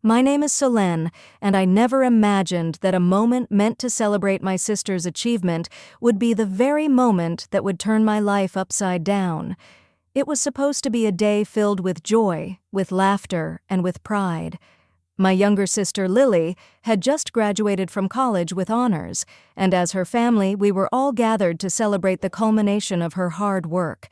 My name is Solène, and I never imagined that a moment meant to celebrate my sister's achievement would be the very moment that would turn my life upside down. It was supposed to be a day filled with joy, with laughter, and with pride. My younger sister, Lily, had just graduated from college with honors, and as her family, we were all gathered to celebrate the culmination of her hard work.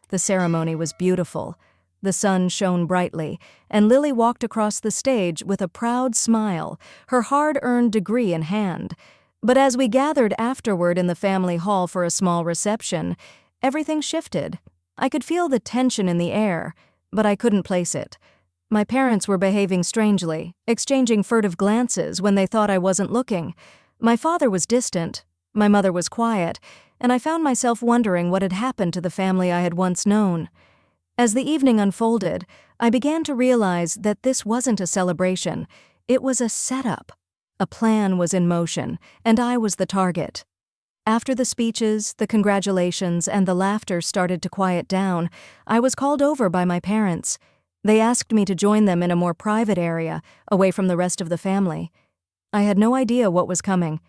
The ceremony was beautiful. The sun shone brightly, and Lily walked across the stage with a proud smile, her hard-earned degree in hand. But as we gathered afterward in the family hall for a small reception, everything shifted. I could feel the tension in the air, but I couldn't place it. My parents were behaving strangely, exchanging furtive glances when they thought I wasn't looking. My father was distant, my mother was quiet, and I found myself wondering what had happened to the family I had once known. As the evening unfolded, I began to realize that this wasn't a celebration. It was a setup. A plan was in motion, and I was the target. After the speeches, the congratulations, and the laughter started to quiet down, I was called over by my parents. They asked me to join them in a more private area, away from the rest of the family. I had no idea what was coming.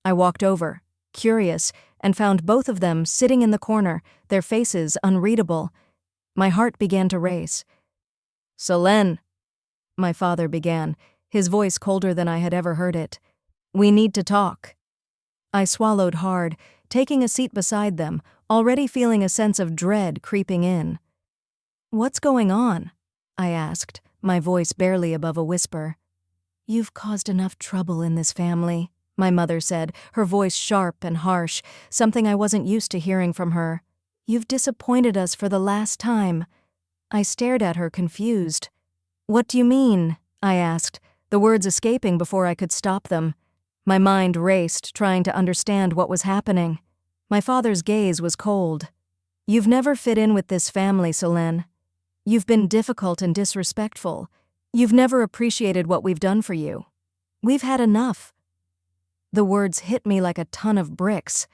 I walked over, curious, and found both of them sitting in the corner, their faces unreadable. My heart began to race. "Solène," my father began, his voice colder than I had ever heard it. "We need to talk." I swallowed hard, taking a seat beside them, already feeling a sense of dread creeping in. "What's going on?" I asked, my voice barely above a whisper. "You've caused enough trouble in this family," my mother said, her voice sharp and harsh, something I wasn't used to hearing from her. "You've disappointed us for the last time." I stared at her, confused. "What do you mean?" I asked, the words escaping before I could stop them. My mind raced, trying to understand what was happening. My father's gaze was cold. "You've never fit in with this family, Solène. You've been difficult and disrespectful. You've never appreciated what we've done for you. We've had enough." The words hit me like a ton of bricks.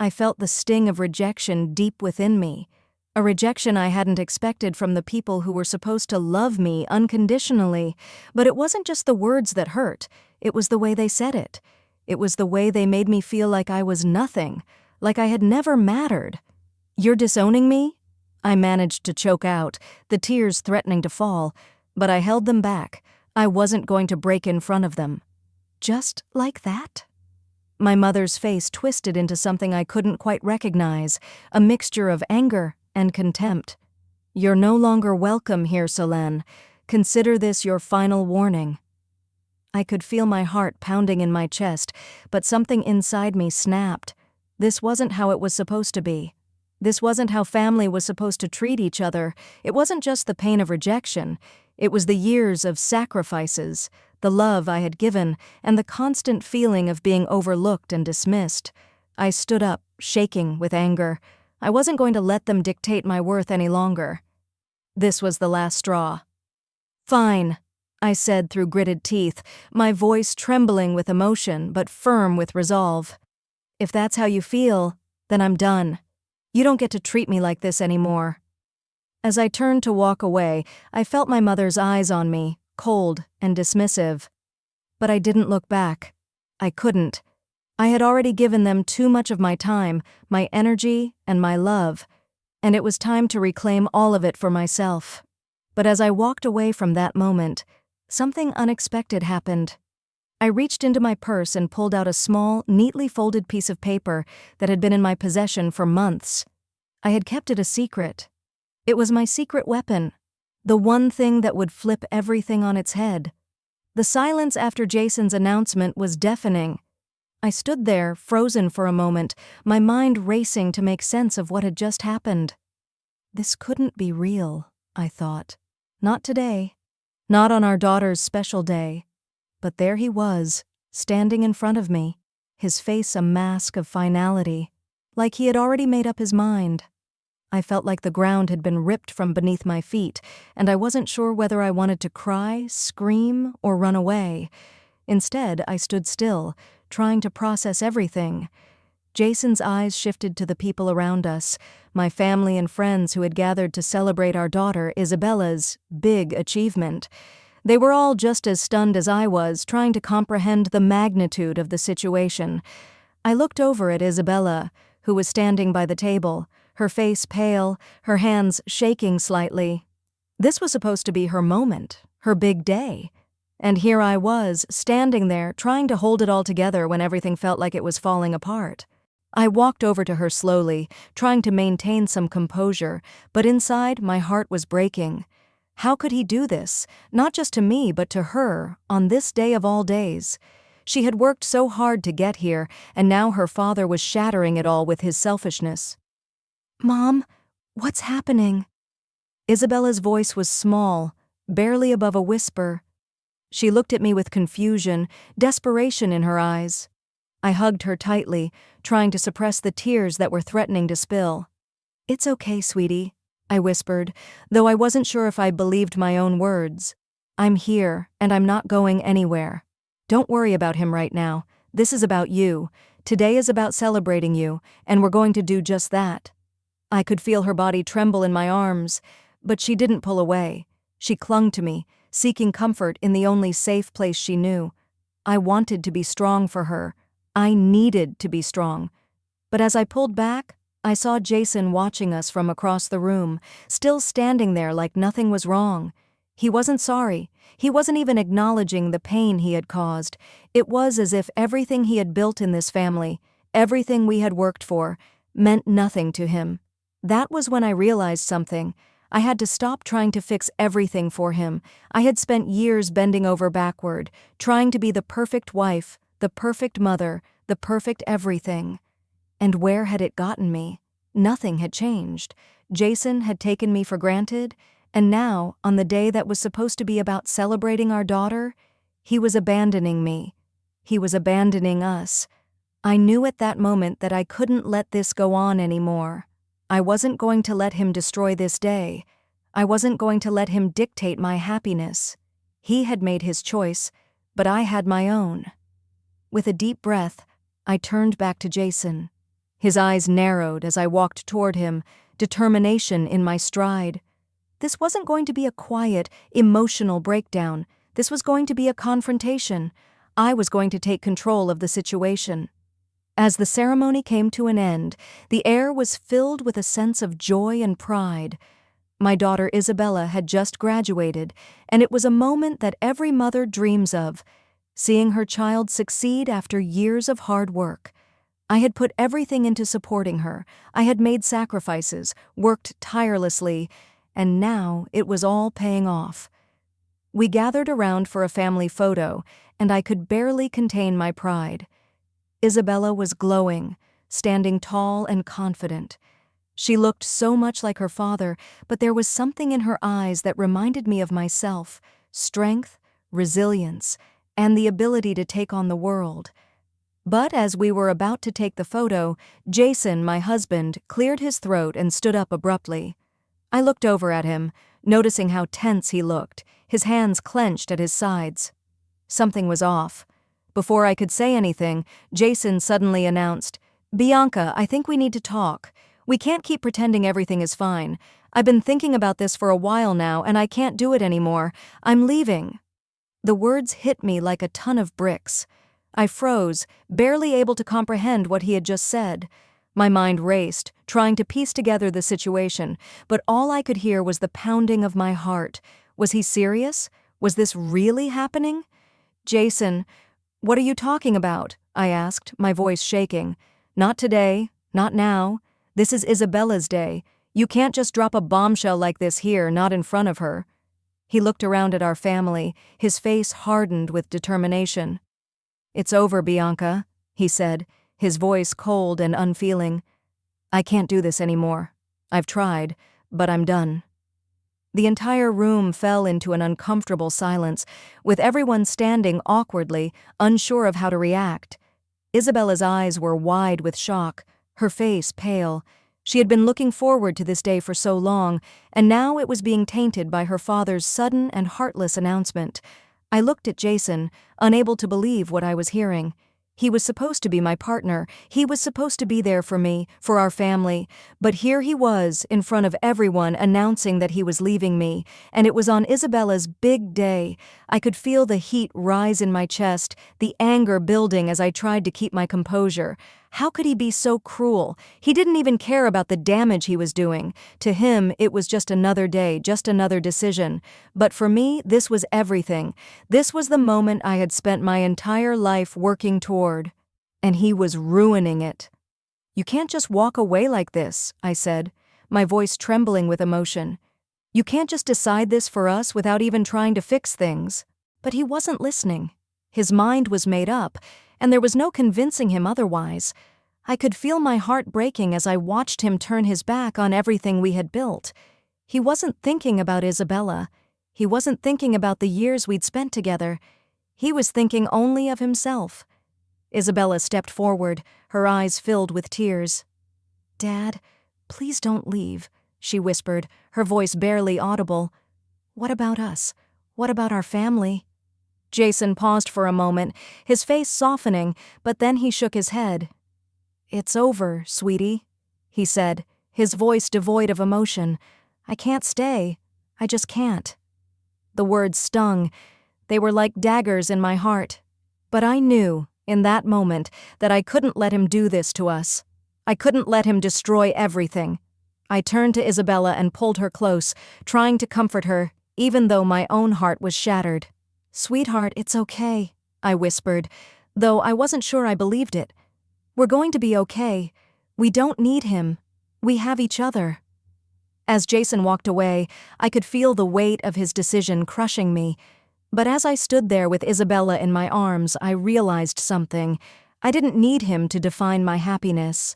I felt the sting of rejection deep within me, a rejection I hadn't expected from the people who were supposed to love me unconditionally. But it wasn't just the words that hurt, it was the way they said it. It was the way they made me feel like I was nothing, like I had never mattered. "You're disowning me?" I managed to choke out, the tears threatening to fall, but I held them back. I wasn't going to break in front of them. Just like that? My mother's face twisted into something I couldn't quite recognize, a mixture of anger and contempt. "You're no longer welcome here, Solène. Consider this your final warning." I could feel my heart pounding in my chest, but something inside me snapped. This wasn't how it was supposed to be. This wasn't how family was supposed to treat each other. It wasn't just the pain of rejection. It was the years of sacrifices, the love I had given, and the constant feeling of being overlooked and dismissed. I stood up, shaking with anger. I wasn't going to let them dictate my worth any longer. This was the last straw. "Fine," I said through gritted teeth, my voice trembling with emotion but firm with resolve. "If that's how you feel, then I'm done. You don't get to treat me like this anymore." As I turned to walk away, I felt my mother's eyes on me, cold and dismissive. But I didn't look back. I couldn't. I had already given them too much of my time, my energy, and my love, and it was time to reclaim all of it for myself. But as I walked away from that moment, something unexpected happened. I reached into my purse and pulled out a small, neatly folded piece of paper that had been in my possession for months. I had kept it a secret. It was my secret weapon, the one thing that would flip everything on its head. The silence after Jason's announcement was deafening. I stood there, frozen for a moment, my mind racing to make sense of what had just happened. This couldn't be real, I thought. Not today. Not on our daughter's special day. But there he was, standing in front of me, his face a mask of finality, like he had already made up his mind. I felt like the ground had been ripped from beneath my feet, and I wasn't sure whether I wanted to cry, scream, or run away. Instead, I stood still, trying to process everything. Jason's eyes shifted to the people around us, my family and friends who had gathered to celebrate our daughter Isabella's big achievement. They were all just as stunned as I was, trying to comprehend the magnitude of the situation. I looked over at Isabella, who was standing by the table, her face pale, her hands shaking slightly. This was supposed to be her moment, her big day. And here I was, standing there, trying to hold it all together when everything felt like it was falling apart. I walked over to her slowly, trying to maintain some composure, but inside my heart was breaking. How could he do this, not just to me but to her, on this day of all days? She had worked so hard to get here, and now her father was shattering it all with his selfishness. "Mom, what's happening?" Isabella's voice was small, barely above a whisper. She looked at me with confusion, desperation in her eyes. I hugged her tightly, trying to suppress the tears that were threatening to spill. "It's okay, sweetie," I whispered, though I wasn't sure if I believed my own words. "I'm here, and I'm not going anywhere. Don't worry about him right now. This is about you. Today is about celebrating you, and we're going to do just that." I could feel her body tremble in my arms, but she didn't pull away. She clung to me, seeking comfort in the only safe place she knew. I wanted to be strong for her. I needed to be strong. But as I pulled back, I saw Jason watching us from across the room, still standing there like nothing was wrong. He wasn't sorry. He wasn't even acknowledging the pain he had caused. It was as if everything he had built in this family, everything we had worked for, meant nothing to him. That was when I realized something. I had to stop trying to fix everything for him. I had spent years bending over backward, trying to be the perfect wife, the perfect mother, the perfect everything. And where had it gotten me? Nothing had changed. Jason had taken me for granted, and now, on the day that was supposed to be about celebrating our daughter, he was abandoning me. He was abandoning us. I knew at that moment that I couldn't let this go on anymore. I wasn't going to let him destroy this day. I wasn't going to let him dictate my happiness. He had made his choice, but I had my own. With a deep breath, I turned back to Jason. His eyes narrowed as I walked toward him, determination in my stride. This wasn't going to be a quiet, emotional breakdown. This was going to be a confrontation. I was going to take control of the situation. As the ceremony came to an end, the air was filled with a sense of joy and pride. My daughter Isabella had just graduated, and it was a moment that every mother dreams of, seeing her child succeed after years of hard work. I had put everything into supporting her. I had made sacrifices, worked tirelessly, and now it was all paying off. We gathered around for a family photo, and I could barely contain my pride. Isabella was glowing, standing tall and confident. She looked so much like her father, but there was something in her eyes that reminded me of myself: strength, resilience, and the ability to take on the world. But as we were about to take the photo, Jason, my husband, cleared his throat and stood up abruptly. I looked over at him, noticing how tense he looked, his hands clenched at his sides. Something was off. Before I could say anything, Jason suddenly announced, "Bianca, I think we need to talk. We can't keep pretending everything is fine. I've been thinking about this for a while now, and I can't do it anymore. I'm leaving." The words hit me like a ton of bricks. I froze, barely able to comprehend what he had just said. My mind raced, trying to piece together the situation, but all I could hear was the pounding of my heart. Was he serious? Was this really happening? "Jason, what are you talking about?" I asked, my voice shaking. "Not today, not now. This is Isabella's day. You can't just drop a bombshell like this here, not in front of her." He looked around at our family, his face hardened with determination. "It's over, Bianca," he said, his voice cold and unfeeling. "I can't do this anymore. I've tried, but I'm done." The entire room fell into an uncomfortable silence, with everyone standing awkwardly, unsure of how to react. Isabella's eyes were wide with shock, her face pale. She had been looking forward to this day for so long, and now it was being tainted by her father's sudden and heartless announcement. I looked at Jason, unable to believe what I was hearing. He was supposed to be my partner. He was supposed to be there for me, for our family. But here he was, in front of everyone, announcing that he was leaving me. And it was on Isabella's big day. I could feel the heat rise in my chest, the anger building as I tried to keep my composure. How could he be so cruel? He didn't even care about the damage he was doing. To him, it was just another day, just another decision. But for me, this was everything. This was the moment I had spent my entire life working toward. And he was ruining it. "You can't just walk away like this," I said, my voice trembling with emotion. "You can't just decide this for us without even trying to fix things." But he wasn't listening. His mind was made up, and there was no convincing him otherwise. I could feel my heart breaking as I watched him turn his back on everything we had built. He wasn't thinking about Isabella. He wasn't thinking about the years we'd spent together. He was thinking only of himself. Isabella stepped forward, her eyes filled with tears. "Dad, please don't leave," she whispered, her voice barely audible. "What about us? What about our family?" Jason paused for a moment, his face softening, but then he shook his head. "It's over, sweetie," he said, his voice devoid of emotion. "I can't stay. I just can't." The words stung. They were like daggers in my heart. But I knew, in that moment, that I couldn't let him do this to us. I couldn't let him destroy everything. I turned to Isabella and pulled her close, trying to comfort her, even though my own heart was shattered. "Sweetheart, it's okay," I whispered, though I wasn't sure I believed it. "We're going to be okay. We don't need him. We have each other." As Jason walked away, I could feel the weight of his decision crushing me. But as I stood there with Isabella in my arms, I realized something. I didn't need him to define my happiness.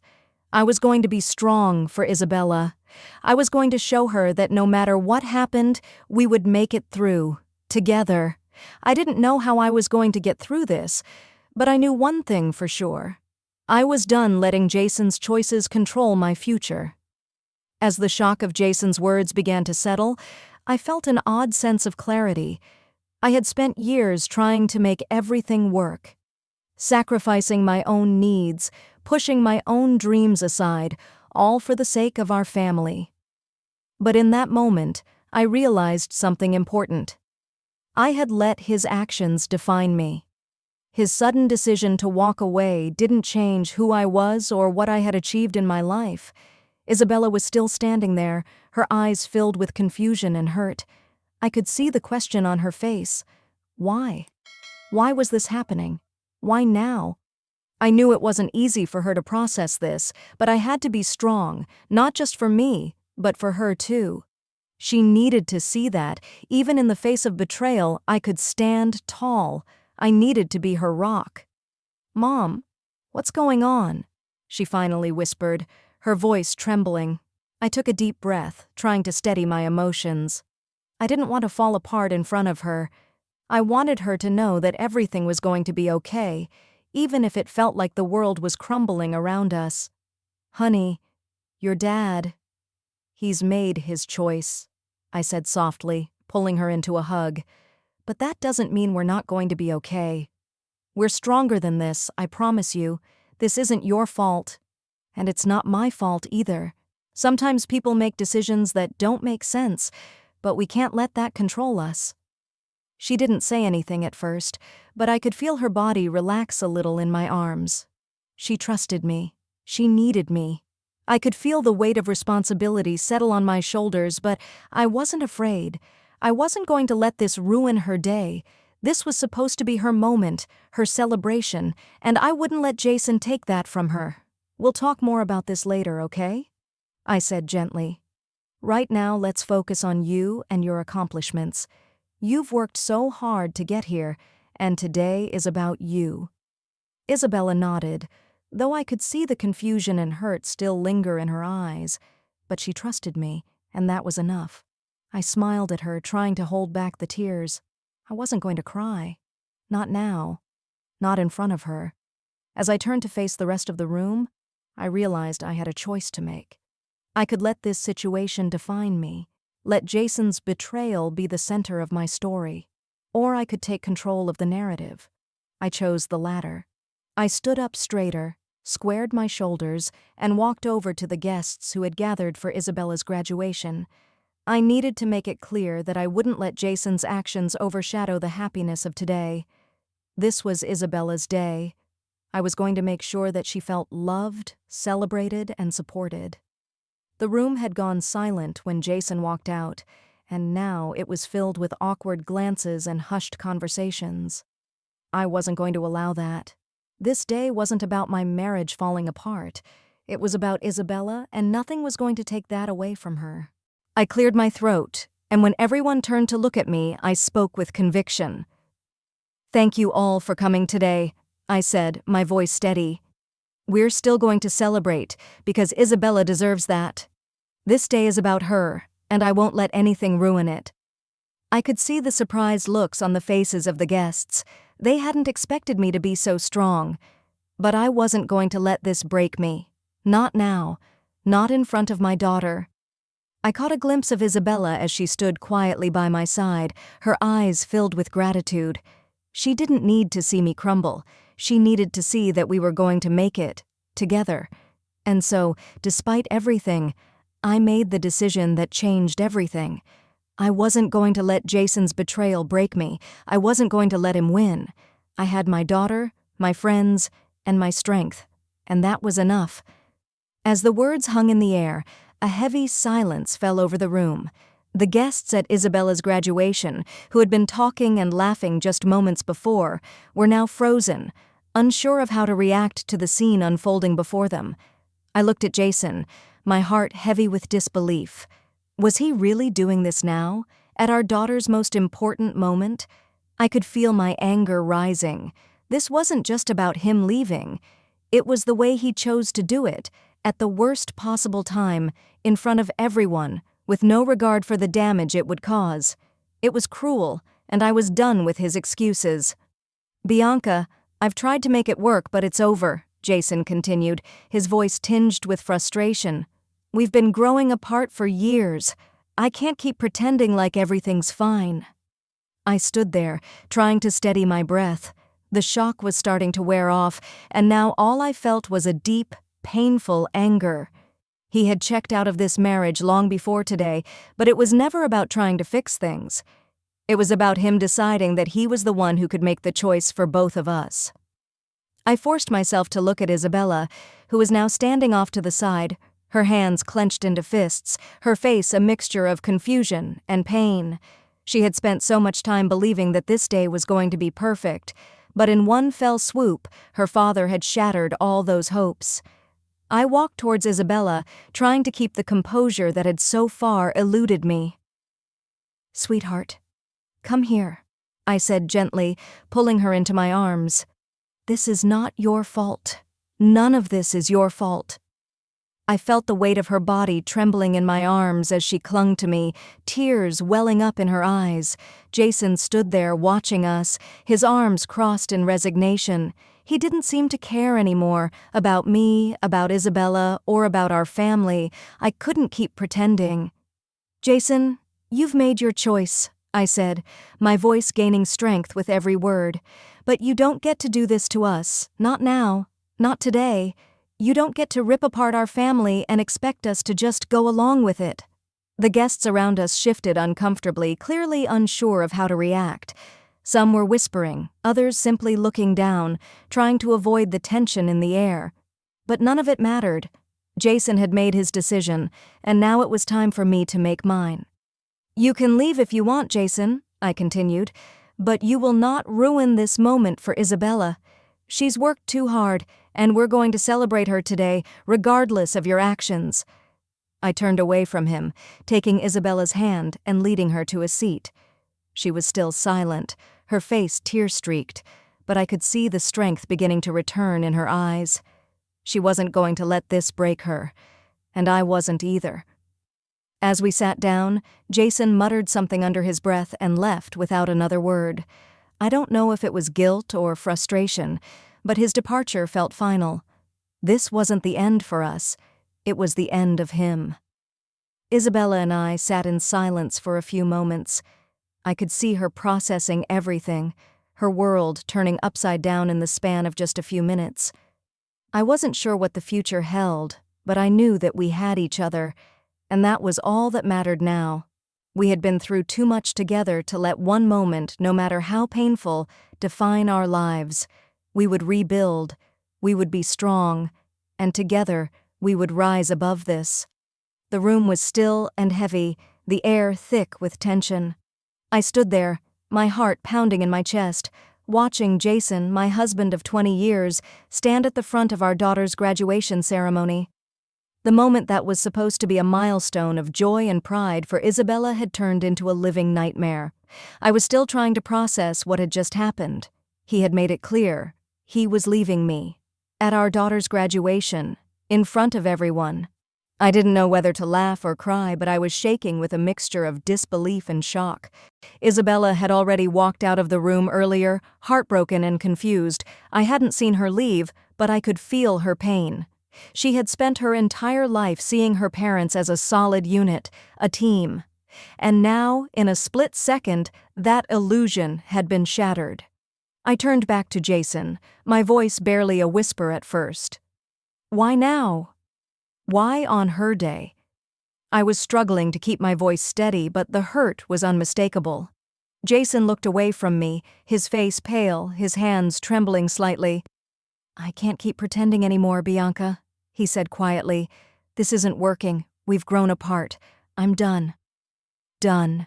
I was going to be strong for Isabella. I was going to show her that no matter what happened, we would make it through, together. I didn't know how I was going to get through this, but I knew one thing for sure. I was done letting Jason's choices control my future. As the shock of Jason's words began to settle, I felt an odd sense of clarity. I had spent years trying to make everything work, sacrificing my own needs, pushing my own dreams aside, all for the sake of our family. But in that moment, I realized something important. I had let his actions define me. His sudden decision to walk away didn't change who I was or what I had achieved in my life. Isabella was still standing there, her eyes filled with confusion and hurt. I could see the question on her face. Why? Why was this happening? Why now? I knew it wasn't easy for her to process this, but I had to be strong, not just for me, but for her too. She needed to see that, even in the face of betrayal, I could stand tall. I needed to be her rock. "Mom, what's going on?" she finally whispered, her voice trembling. I took a deep breath, trying to steady my emotions. I didn't want to fall apart in front of her. I wanted her to know that everything was going to be okay, even if it felt like the world was crumbling around us. "Honey, your dad, he's made his choice," I said softly, pulling her into a hug. "But that doesn't mean we're not going to be okay. We're stronger than this, I promise you. This isn't your fault. And it's not my fault either. Sometimes people make decisions that don't make sense, but we can't let that control us." She didn't say anything at first, but I could feel her body relax a little in my arms. She trusted me. She needed me. I could feel the weight of responsibility settle on my shoulders, but I wasn't afraid. I wasn't going to let this ruin her day. This was supposed to be her moment, her celebration, and I wouldn't let Jason take that from her. "We'll talk more about this later, okay?" I said gently. "Right now, let's focus on you and your accomplishments. You've worked so hard to get here, and today is about you." Isabella nodded, though I could see the confusion and hurt still linger in her eyes, but she trusted me, and that was enough. I smiled at her, trying to hold back the tears. I wasn't going to cry. Not now. Not in front of her. As I turned to face the rest of the room, I realized I had a choice to make. I could let this situation define me, let Jason's betrayal be the center of my story, or I could take control of the narrative. I chose the latter. I stood up straighter, squared my shoulders, and walked over to the guests who had gathered for Isabella's graduation. I needed to make it clear that I wouldn't let Jason's actions overshadow the happiness of today. This was Isabella's day. I was going to make sure that she felt loved, celebrated, and supported. The room had gone silent when Jason walked out, and now it was filled with awkward glances and hushed conversations. I wasn't going to allow that. This day wasn't about my marriage falling apart. It was about Isabella, and nothing was going to take that away from her. I cleared my throat, and when everyone turned to look at me, I spoke with conviction. "Thank you all for coming today," I said, my voice steady. "We're still going to celebrate, because Isabella deserves that. This day is about her, and I won't let anything ruin it." I could see the surprised looks on the faces of the guests. They hadn't expected me to be so strong. But I wasn't going to let this break me. Not now. Not in front of my daughter. I caught a glimpse of Isabella as she stood quietly by my side, her eyes filled with gratitude. She didn't need to see me crumble. She needed to see that we were going to make it, together. And so, despite everything, I made the decision that changed everything. I wasn't going to let Jason's betrayal break me. I wasn't going to let him win. I had my daughter, my friends, and my strength, and that was enough. As the words hung in the air, a heavy silence fell over the room. The guests at Isabella's graduation, who had been talking and laughing just moments before, were now frozen, unsure of how to react to the scene unfolding before them. I looked at Jason, my heart heavy with disbelief. Was he really doing this now, at our daughter's most important moment? I could feel my anger rising. This wasn't just about him leaving. It was the way he chose to do it, at the worst possible time, in front of everyone, with no regard for the damage it would cause. It was cruel, and I was done with his excuses. "Bianca, I've tried to make it work, but it's over," Jason continued, his voice tinged with frustration. "We've been growing apart for years. I can't keep pretending like everything's fine." I stood there, trying to steady my breath. The shock was starting to wear off, and now all I felt was a deep, painful anger. He had checked out of this marriage long before today, but it was never about trying to fix things. It was about him deciding that he was the one who could make the choice for both of us. I forced myself to look at Isabella, who was now standing off to the side, her hands clenched into fists, her face a mixture of confusion and pain. She had spent so much time believing that this day was going to be perfect, but in one fell swoop, her father had shattered all those hopes. I walked towards Isabella, trying to keep the composure that had so far eluded me. "Sweetheart, come here," I said gently, pulling her into my arms. "This is not your fault. None of this is your fault." I felt the weight of her body trembling in my arms as she clung to me, tears welling up in her eyes. Jason stood there watching us, his arms crossed in resignation. He didn't seem to care anymore about me, about Isabella, or about our family. I couldn't keep pretending. "Jason, you've made your choice," I said, my voice gaining strength with every word. "But you don't get to do this to us. Not now. Not today. You don't get to rip apart our family and expect us to just go along with it." The guests around us shifted uncomfortably, clearly unsure of how to react. Some were whispering, others simply looking down, trying to avoid the tension in the air. But none of it mattered. Jason had made his decision, and now it was time for me to make mine. "You can leave if you want, Jason," I continued, "but you will not ruin this moment for Isabella. She's worked too hard, and we're going to celebrate her today, regardless of your actions." I turned away from him, taking Isabella's hand and leading her to a seat. She was still silent, her face tear-streaked, but I could see the strength beginning to return in her eyes. She wasn't going to let this break her, and I wasn't either. As we sat down, Jason muttered something under his breath and left without another word. I don't know if it was guilt or frustration, but his departure felt final. This wasn't the end for us. It was the end of him. Isabella and I sat in silence for a few moments. I could see her processing everything, her world turning upside down in the span of just a few minutes. I wasn't sure what the future held, but I knew that we had each other, and that was all that mattered now. We had been through too much together to let one moment, no matter how painful, define our lives. We would rebuild, we would be strong, and together we would rise above this. The room was still and heavy, the air thick with tension. I stood there, my heart pounding in my chest, watching Jason, my husband of 20 years, stand at the front of our daughter's graduation ceremony. The moment that was supposed to be a milestone of joy and pride for Isabella had turned into a living nightmare. I was still trying to process what had just happened. He had made it clear. He was leaving me. At our daughter's graduation, in front of everyone. I didn't know whether to laugh or cry, but I was shaking with a mixture of disbelief and shock. Isabella had already walked out of the room earlier, heartbroken and confused. I hadn't seen her leave, but I could feel her pain. She had spent her entire life seeing her parents as a solid unit, a team. And now, in a split second, that illusion had been shattered. I turned back to Jason, my voice barely a whisper at first. Why now? Why on her day? I was struggling to keep my voice steady, but the hurt was unmistakable. Jason looked away from me, his face pale, his hands trembling slightly. I can't keep pretending anymore, Bianca, he said quietly. This isn't working. We've grown apart. I'm done. Done.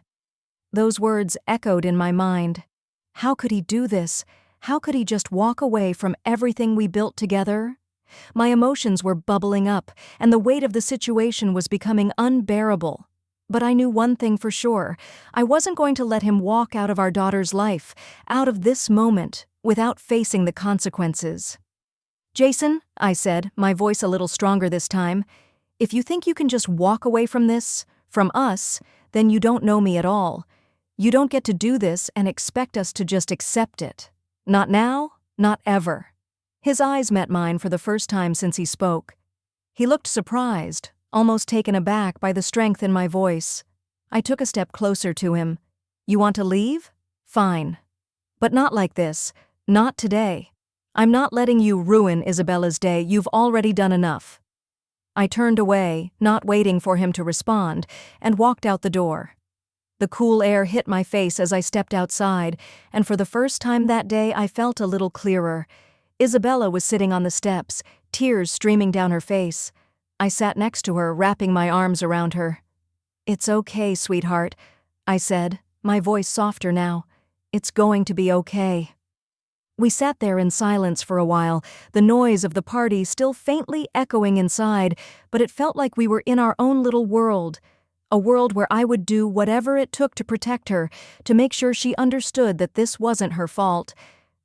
Those words echoed in my mind. How could he do this? How could he just walk away from everything we built together? My emotions were bubbling up, and the weight of the situation was becoming unbearable. But I knew one thing for sure. I wasn't going to let him walk out of our daughter's life, out of this moment, without facing the consequences. Jason, I said, my voice a little stronger this time, if you think you can just walk away from this, from us, then you don't know me at all. You don't get to do this and expect us to just accept it. Not now, not ever. His eyes met mine for the first time since he spoke. He looked surprised, almost taken aback by the strength in my voice. I took a step closer to him. You want to leave? Fine. But not like this. Not today. I'm not letting you ruin Isabella's day. You've already done enough. I turned away, not waiting for him to respond, and walked out the door. The cool air hit my face as I stepped outside, and for the first time that day I felt a little clearer. Isabella was sitting on the steps, tears streaming down her face. I sat next to her, wrapping my arms around her. It's okay, sweetheart, I said, my voice softer now. It's going to be okay. We sat there in silence for a while, the noise of the party still faintly echoing inside, but it felt like we were in our own little world, a world where I would do whatever it took to protect her, to make sure she understood that this wasn't her fault.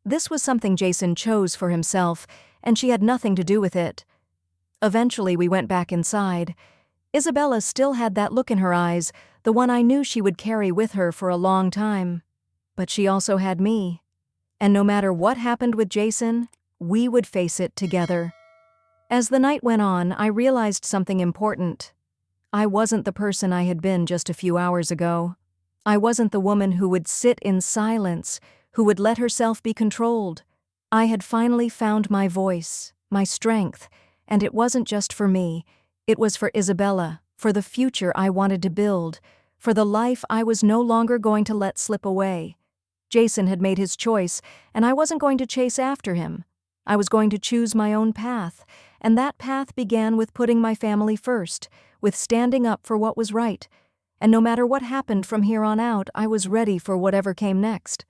This was something Jason chose for himself, and she had nothing to do with it. Eventually we went back inside. Isabella still had that look in her eyes, the one I knew she would carry with her for a long time. But she also had me. And no matter what happened with Jason, we would face it together. As the night went on, I realized something important. I wasn't the person I had been just a few hours ago. I wasn't the woman who would sit in silence, who would let herself be controlled. I had finally found my voice, my strength, and it wasn't just for me. It was for Isabella, for the future I wanted to build, for the life I was no longer going to let slip away. Jason had made his choice, and I wasn't going to chase after him. I was going to choose my own path, and that path began with putting my family first, with standing up for what was right. And no matter what happened from here on out, I was ready for whatever came next.